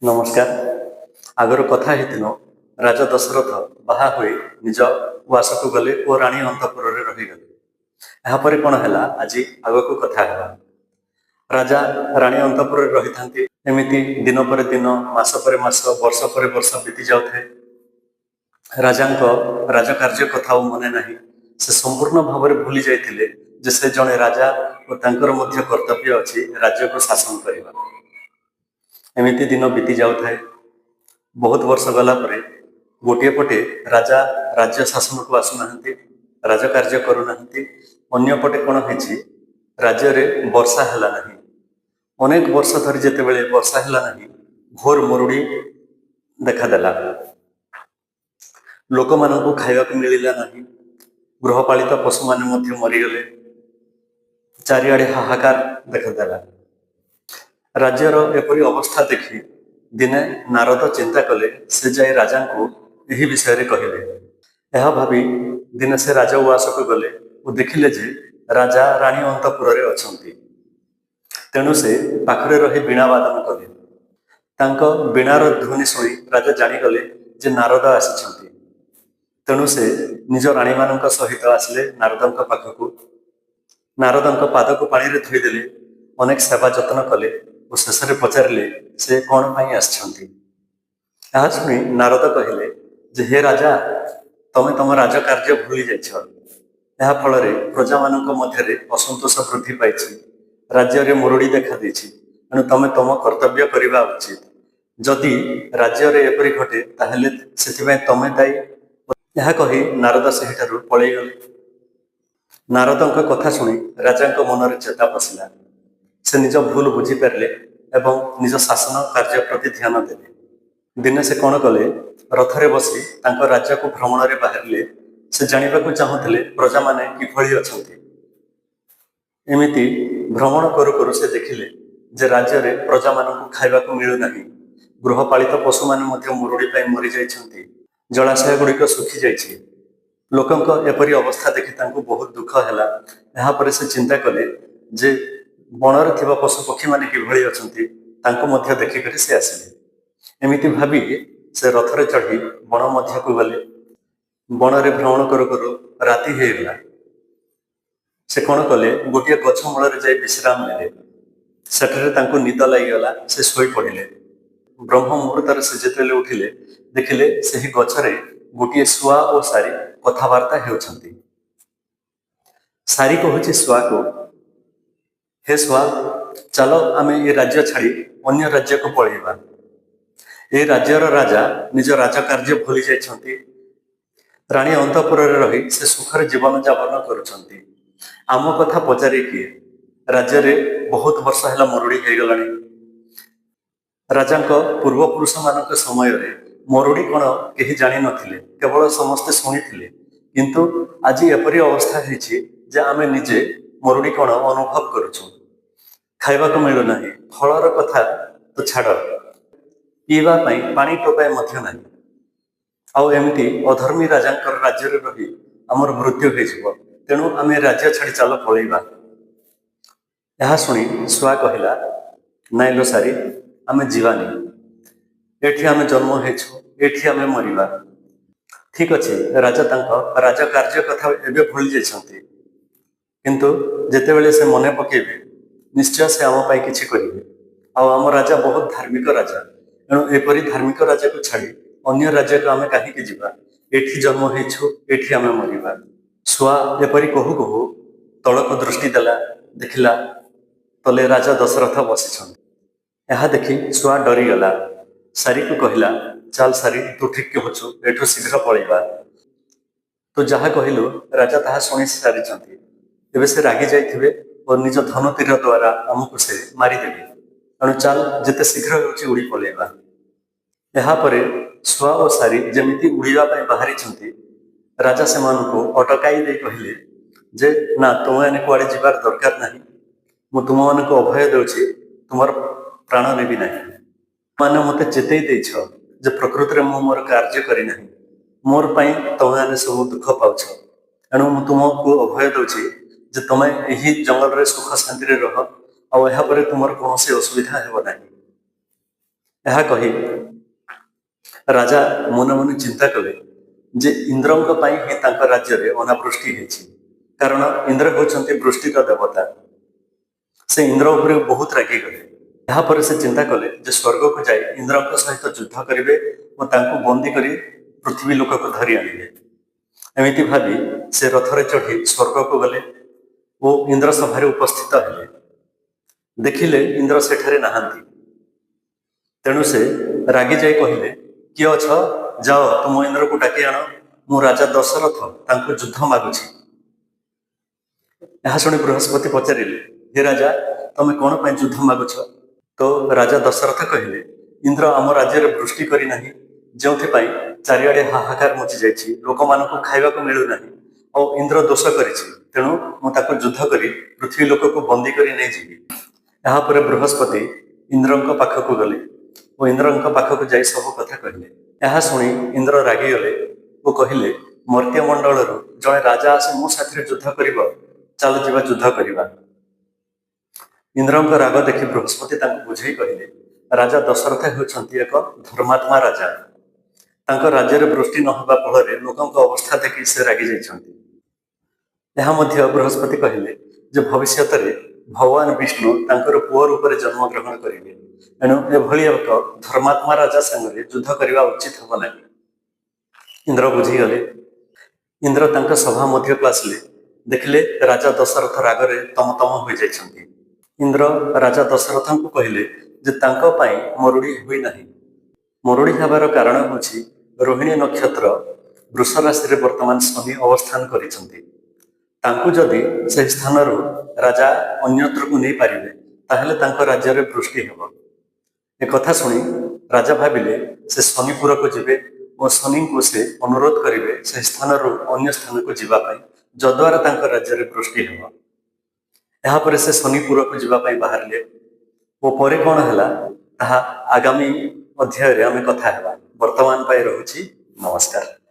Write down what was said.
नमस्कार। आगर कथा हेतिनो राजा दशरथ बाहा हुई निज उवास को गले और राणी अंतपुर रहीगले। यापर कौन है आज आग को कथा है। राजा राणी अंतपुर रही था एमती दिन पर दिन मास पर मास वर्ष पर वर्ष बीती जाए। राजा राजकार्य कथा मने ना से संपूर्ण भाव में भूली जाते से जड़े राजा और तांकर मध्य कर्तव्य अच्छी राज्य को शासन करने। एमती दिन बीती जाए। बहुत वर्ष गला परे गोटे पटे राजा राज्य शासन को आसुना राजकार्य करूना। अन्य पटे कौन है राज्य रे वर्षा है ना। अनेक वर्ष धरी जिते बड़े वर्षा है ना घोर मरुड़ी देखादेला। लोक मान खावा मिलला ना। गृहपालित पशु मैंने मरीगले। चारिआडे हाहाकार देखादेला। राज्यर एपरी अवस्था देखी दिने नारद चिंता कले से जाए राजा को यही विषय कहले। यह भावी दिने से राजा उवास को गले और देखिले जे राजा राणी अंतपुर अछंती। तेणु से पाखरे रही बीणा वादन कले। तांको बीणार ध्वनि शुणी राजा जानीगले जे नारद आसी। तेणु से निज राणी मान सहित आसिले नारद पाखक। नारद पाद को पानी रे धोईदेले। अनेक सेवा जतन कले और शेष में पचारे से कौन पाई आछंती। यह शुणी नारद कहले जे हे राजा तमें तुम राजकार्य भूली जाइछ। फल प्रजा मान मध्य असंतोष वृद्धि पाई। राज्य रे मुरुड़ी देखा देछि। तेणु तुम तुम कर्तव्य करवा उचित। जदि राज्य रे एपरी घटे ताहेले सेथिबाई तमें दायी। यह कही नारद सेहिठारु पळेइगले। नारदଙ୍କ कथा शुणी राजा मन में चेता पशिला। से निज भूल बुझीपारे एवं निज शासन कार्य प्रति ध्यान देले। दिने से कौन कले रथरे बसी तांको राज्य को भ्रमण में बाहरिले। से जानिबाकु चाहुथिले प्रजा माने किभଳି अछंती। एमिति भ्रमण करू करू से देखिले जे राज्य रे प्रजा मानकु खाइबाकु मिलु नाही। गृहपालित पशु माने मध्य मुरुड़ी पाई मरी जाइछंती। जलाशय गुड़िक सुखी जाइछि। लोकंक एपरी अवस्था देखि तांको बहुत दुख हैला। यहाँ पर से चिंता कले जे बणरे थिबा पशु पक्षी माने किभଳି अछंती तांको मध्य देखिकरी से आसिले। एमिति भाबी से रथरे चढ़ी बण मध्य को गले। बणरे भ्रमण करू करू राति हेगला। से कौन कले गोटे गछ मूल जाई विश्राम नेले। सेठरे तांको निद लागिगला। से सोई पड़िले। ब्रह्म मुहूर्त से जेतेले उठिले देखिले सही गछरे गोटे शुआ और सारी कथबार्ता हेउछंती। सारी कहूची शुआ को हे शुआ चलो आमे ये राज्य छाड़ी अन्य राज्य को पळेइबा। ए राज्यर राजा निज राजकार्य भूली जाइछंती। राणी अंतपुर रही से सुखर जीवन यापन करुछंती। आम कथा पचारे किए। राज्य रे बहुत वर्ष है मरुड़ी हो गलानी। राजांको पूर्वपुरुष मानक समय रे मरुड़ी कौन कहीं जानी नथिले। केवल समस्ते शुणिथिले। किंतु आज एपरी अवस्था है जे आमे निजे मरुड़ी कौन अनुभव करुछु। खाइबाकु मिलु नाही। फलर कथा तो छाड़ पीवा पानी टोपाए मध्य नाही। आउ एमती अधर्मी राजांकर राज्य रे रही आमर मृत्यु हो। तेणु आमे राज्य छाड़ी चल पळेइबा। यह शुणी शुआ कहला नाई लो सारी आमे जीवानी। एठी आमे जन्म हेछु एठी आमे मरिबा। ठीक अच्छे राजा तांको राजा कार्य कथा एबे भूली जाइछंती। किंतु जेतेबेले से मने पकेबे निश्चय से आम पाई किछि करिवे। आउ आम राजा बहुत धार्मिक राजा। तेणु एपरी धार्मिक राजा को छाड़ी अन्य राज्य को आमे काहीकि जिबा। एठी जन्म हेछु एठी आमे मरिबा। शुआ एपरी कहू कहू तलक दृष्टि देला। देखिला तले राजा दशरथ बसिछंती। यह देखी शुआ डरीगला। सारी को कहला चल सारी तू ठीक कहूचु एठू शीघ्र पळेइबा। तो जहा कहलु राजा ताहा शुणी सारिछंती। एबे से रागी जाइथिबे और निज धनु तीर द्वारा आमको से मारिदेबे। तेणु चल जिते शीघ्र होची उड़ी पळेइबा। यहाँ पर शुआ और सारी जमिति उड़ीबा पई बाहरी छंती। राजा से मानको अटकाई दे कहले जे ना तुम मैंने कुआड़े जीवार दरकार नहीं। मु तुम मान को अभय देउछि तुमर प्राण नेबी नहीं। माने मते चेतई देछ जे प्रकृति में मोर कार्य करी नहीं। मोर पाई तुम मैंने सब दुख पाउछ। तेणु मु तुमको अभय देउछि जे तुम यही जंगल रे सुख शांति रे रह। आ यहाँ पर तुमर कौन असुविधा हेब नहीं। ଏହା କହି ରାଜା ମନେ ମନେ ଚିନ୍ତା କଲେ ଯେ ଇନ୍ଦ୍ରଙ୍କ ପାଇଁ ହିଁ ତାଙ୍କ ରାଜ୍ୟରେ ଅନାବୃଷ୍ଟି ହେଇଛି, କାରଣ ଇନ୍ଦ୍ର ହେଉଛନ୍ତି ବୃଷ୍ଟିର ଦେବତା। ସେ ଇନ୍ଦ୍ର ଉପରେ ବହୁତ ରାଗିଗଲେ। ଏହାପରେ ସେ ଚିନ୍ତା କଲେ ଯେ ସ୍ୱର୍ଗକୁ ଯାଇ ଇନ୍ଦ୍ରଙ୍କ ସହିତ ଯୁଦ୍ଧ କରିବେ ଓ ତାଙ୍କୁ ବନ୍ଦୀ କରି ପୃଥିବୀ ଲୋକକୁ ଧରି ଆଣିବେ। ଏମିତି ଭାବି ସେ ରଥରେ ଚଢ଼ି ସ୍ୱର୍ଗକୁ ଗଲେ ଓ ଇନ୍ଦ୍ର ସଭାରେ ଉପସ୍ଥିତ ହେଲେ। ଦେଖିଲେ ଇନ୍ଦ୍ର ସେଠାରେ ନାହାନ୍ତି। ତେଣୁ ସେ ରାଗି ଯାଇ କହିଲେ, କିଏ ଅଛ? ଯାଅ ତୁମ ଇନ୍ଦ୍ରକୁ ଡାକି ଆଣ, ମୁଁ ରାଜା ଦଶରଥ ତାଙ୍କୁ ଯୁଦ୍ଧ ମାଗୁଛି। ଏହା ଶୁଣି ବୃହସ୍ପତି ପଚାରିଲେ, ହେ ରାଜା, ତମେ କ'ଣ ପାଇଁ ଯୁଦ୍ଧ ମାଗୁଛ? ତ ରାଜା ଦଶରଥ କହିଲେ, ଇନ୍ଦ୍ର ଆମ ରାଜ୍ୟରେ ବୃଷ୍ଟି କରିନାହିଁ, ଯେଉଁଥିପାଇଁ ଚାରିଆଡ଼େ ହାହାକାର ମଚି ଯାଇଛି, ଲୋକମାନଙ୍କୁ ଖାଇବାକୁ ମିଳୁନାହିଁ ଓ ଇନ୍ଦ୍ର ଦୋଷ କରିଛି। ତେଣୁ ମୁଁ ତାକୁ ଯୁଦ୍ଧ କରି ପୃଥିବୀ ଲୋକକୁ ବନ୍ଦୀ କରି ନେଇଯିବି। ଏହାପରେ ବୃହସ୍ପତି ଇନ୍ଦ୍ରଙ୍କ ପାଖକୁ ଗଲେ ଓ ଇନ୍ଦ୍ରଙ୍କ ପାଖକୁ ଯାଇ ସବୁ କଥା କହିଲେ। ଏହା ଶୁଣି ଇନ୍ଦ୍ର ରାଗିଗଲେ ଓ କହିଲେ, ମର୍ତ୍ତ୍ୟମଣ୍ଡଳରୁ ଜଣେ ରାଜା ଆସି ମୋ ସାଥିରେ ଯୁଦ୍ଧ କରିବ, ଚାଲ ଯିବା ଯୁଦ୍ଧ କରିବା। ଇନ୍ଦ୍ରଙ୍କ ରାଗ ଦେଖି ବୃହସ୍ପତି ତାଙ୍କୁ ବୁଝେଇ କହିଲେ, ରାଜା ଦଶରଥ ହେଉଛନ୍ତି ଏକ ଧର୍ମାତ୍ମା ରାଜା। ତାଙ୍କ ରାଜ୍ୟରେ ବୃଷ୍ଟି ନ ହେବା ଫଳରେ ଲୋକଙ୍କ ଅବସ୍ଥା ଦେଖି ସେ ରାଗି ଯାଇଛନ୍ତି। ଏହା ମଧ୍ୟ ବୃହସ୍ପତି କହିଲେ ଯେ ଭବିଷ୍ୟତରେ ଭଗବାନ ବିଷ୍ଣୁ ତାଙ୍କର ପୁଅ ରୂପରେ ଜନ୍ମଗ୍ରହଣ କରିବେ। ଏଣୁ ଏଭଳି ଏକ ଧର୍ମାତ୍ମା ରାଜା ସାଙ୍ଗରେ ଯୁଦ୍ଧ କରିବା ଉଚିତ ହେବ ନାହିଁ। ଇନ୍ଦ୍ର ବୁଝିଗଲେ। ଇନ୍ଦ୍ର ତାଙ୍କ ସଭା ମଧ୍ୟକୁ ଆସିଲେ। ଦେଖିଲେ ରାଜା ଦଶରଥ ରାଗରେ ତମତମ ହୋଇଯାଇଛନ୍ତି। ଇନ୍ଦ୍ର ରାଜା ଦଶରଥଙ୍କୁ କହିଲେ ଯେ ତାଙ୍କ ପାଇଁ ମରୁଡ଼ି ହୋଇନାହିଁ। ମରୁଡ଼ି ହେବାର କାରଣ ହେଉଛି ରୋହିଣୀ ନକ୍ଷତ୍ର ବୃଷ ରାଶିରେ ବର୍ତ୍ତମାନ ଶନି ଅବସ୍ଥାନ କରିଛନ୍ତି। ତାଙ୍କୁ ଯଦି ସେହି ସ୍ଥାନରୁ ରାଜା ଅନ୍ୟତ୍ରକୁ ନେଇପାରିବେ ତାହେଲେ ତାଙ୍କ ରାଜ୍ୟରେ ବୃଷ୍ଟି ହେବ। ଏକଥା ଶୁଣି ରାଜା ଭାବିଲେ ସେ ଶନିପୁରକୁ ଯିବେ ଓ ଶନିଙ୍କୁ ସେ ଅନୁରୋଧ କରିବେ ସେହି ସ୍ଥାନରୁ ଅନ୍ୟ ସ୍ଥାନକୁ ଯିବା ପାଇଁ, ଯଦ୍ୱାରା ତାଙ୍କ ରାଜ୍ୟରେ ବୃଷ୍ଟି ହେବ। ଏହାପରେ ସେ ଶନିପୁରକୁ ଯିବା ପାଇଁ ବାହାରିଲେ ଓ ପରେ କ'ଣ ହେଲା ତାହା ଆଗାମୀ ଅଧ୍ୟାୟରେ ଆମେ କଥା ହେବା। ବର୍ତ୍ତମାନ ପାଇଁ ରହୁଛି, ନମସ୍କାର।